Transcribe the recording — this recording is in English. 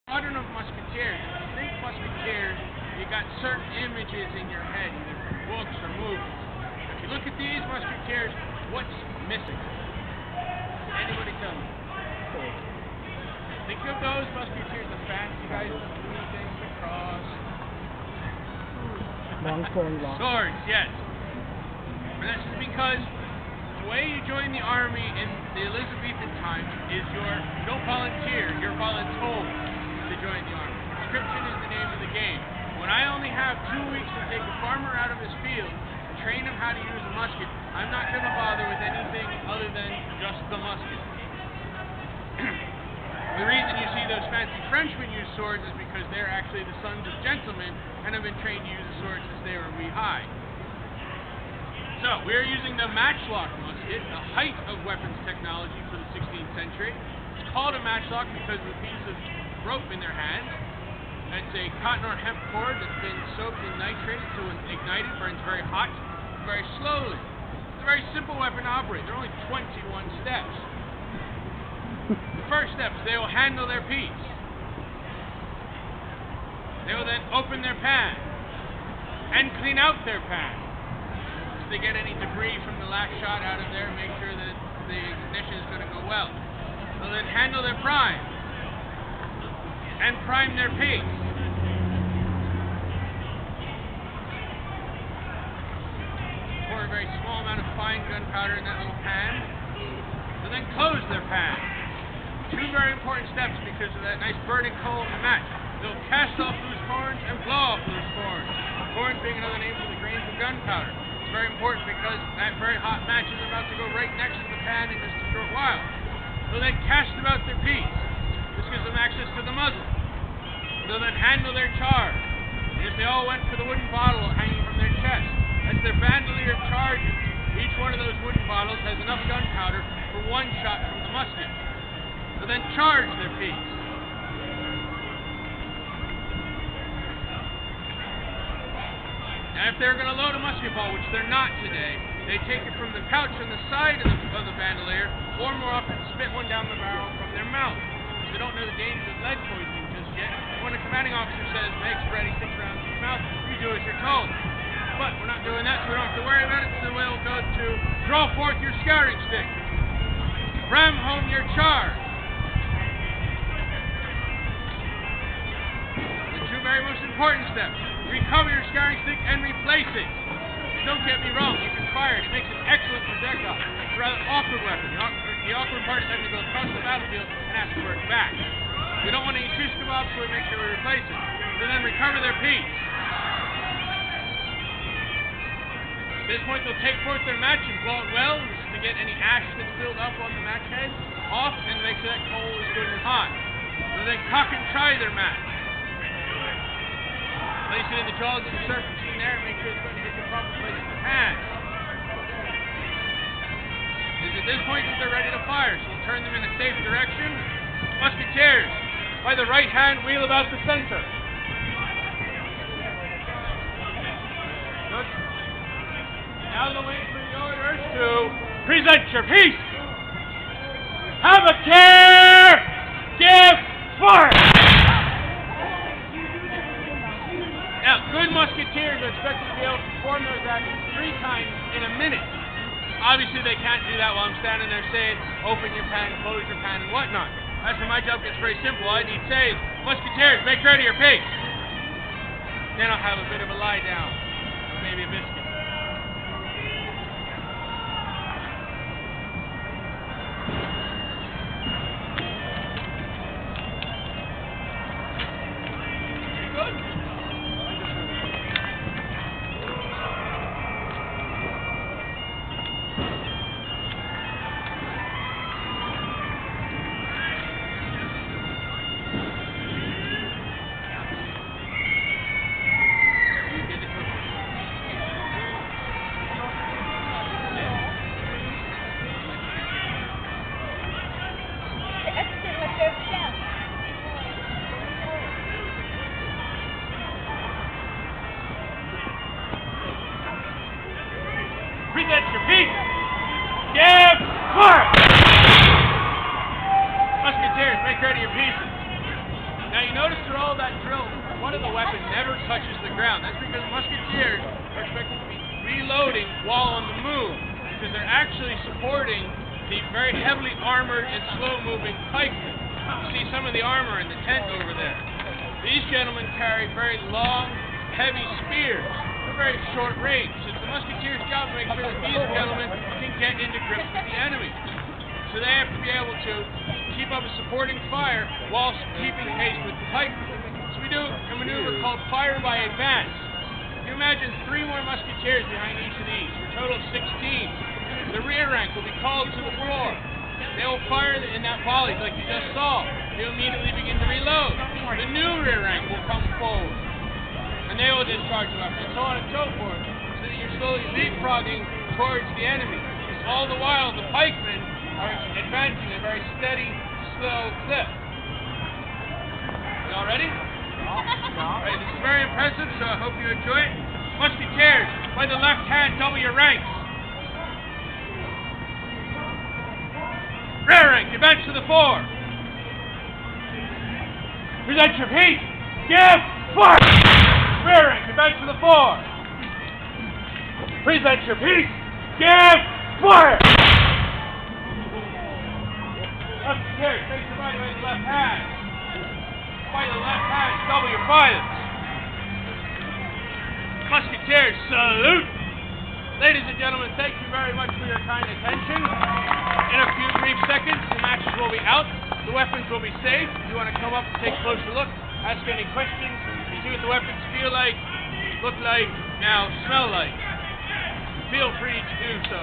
Squadron of musketeers. If you think musketeers, you got certain images in your head, either from books or movies. If you look at these musketeers, what's missing? Anybody tell me? Think of those musketeers, the fancy guys with the blue things, the cross. Long swords, yes. And that's just because the way you join the army in the Elizabethan times is you don't volunteer, you're voluntold to join the army. Conscription is the name of the game. When I only have 2 weeks to take a farmer out of his field and train him how to use a musket, I'm not going to bother with anything other than just the musket. The reason you see those fancy Frenchmen use swords is because they're actually the sons of gentlemen and have been trained to use the swords since they were wee-high. So, we're using the Matchlock Musket, the height of weapons technology for the 16th century. It's called a matchlock because of the piece of rope in their hand. It's a cotton or hemp cord that's been soaked in nitrate until when ignited, burns very hot, very slowly. It's a very simple weapon to operate. There are only 21 steps. The first step is they will handle their piece. They will then open their pan and clean out their pan. If they get any debris from the last shot out of there, make sure that the ignition is going to go well. They'll then handle their prime and prime their piece. Pour a very small amount of fine gunpowder in that little pan. And then close their pan. 2 very important steps because of that nice burning coal in the match. They'll cast off loose corns and blow off loose corns. Corns being another name for the grains of gunpowder. It's very important because that very hot match is about to go right next to the pan in just a short while. They'll then cast about their piece. This gives them access to the muzzle. They'll then handle their charge. If they all went for the wooden bottle hanging from their chest, that's their bandolier of charges. Each one of those wooden bottles has enough gunpowder for 1 shot from the musket. They'll then charge their piece. Now, if they're going to load a musket ball, which they're not today, they take it from the pouch on the side of the bandolier, or more often spit one down the barrel from their mouth. They don't know the dangers of lead poisoning just yet. When a commanding officer says, "Make ready 6 rounds in your mouth," you do as you're told. But we're not doing that, so we don't have to worry about it. So we'll go to draw forth your scouting stick, ram home your charge. The 2 very most important steps: recover your scouting stick and replace it. Don't get me wrong, you can fire it. It makes an excellent projectile. It's a rather awkward weapon. The awkward part is having to go across the battlefield and ask for it back. We don't want any fish kebabs, so we make sure we replace it. So then recover their piece. At this point, they'll take forth their match and blow it well. This is to get any ash that's built up on the match head off and make sure that coal is good and hot. So then cock and try their match. Place it in the jaws of the serpentine there and make sure it's going to hit the proper place in the pan. It's at this point that they're ready to fire, so we'll turn them in a safe direction. Musketeers, by the right hand, wheel about the center. Good. Now they'll wait for the orders to present your piece. Have a care! Give fire! Now, good musketeers are expected to be able to perform those actions 3 times in a minute. Obviously, they can't do that while I'm standing there saying, open your pan, close your pan, and whatnot. That's where my job gets very simple. All I need to say is, musketeers, make ready your piece. Then I'll have a bit of a lie down, maybe a biscuit. Present your piece. Give fire! Musketeers, make ready your pieces. Now you know notice through all that drill, one of the weapons never touches the ground. That's because musketeers are expected to be reloading while on the move, because they're actually supporting the very heavily armored and slow-moving pikemen. You see some of the armor in the tent over there. These gentlemen carry very long, heavy spears. They're very short range. It's the musketeer's job to make sure that these gentlemen can get into grips with the enemy. So they have to be able to keep up a supporting fire whilst keeping pace with the pikemen. So we do a maneuver called fire by advance. You imagine 3 more musketeers behind each of these, for a total of 16. The rear rank will be called to the floor. They will fire in that volley like you just saw. They will immediately begin to reload. The new rear rank will come forward, and they will discharge the weapon, and so on and so forth, so that you're slowly leapfrogging towards the enemy. All the while, the pikemen are advancing at a very steady, slow clip. You all ready? Alright, this is very impressive, so I hope you enjoy it. Musketeers, by the left hand, double your ranks. Rear rank, advance to the fore. Present your piece. Give fire. Rear rank, advance to the fore. Present your piece. Give fire. Musketeers, face the right by the left hand. By the left hand, double your violence. Musketeers, salute. Ladies and gentlemen, thank you very much for your kind attention. In a few brief seconds, the matches will be out. The weapons will be safe. If you want to come up and take a closer look, ask any questions, see what the weapons feel like, look like, now smell like, feel free to do so.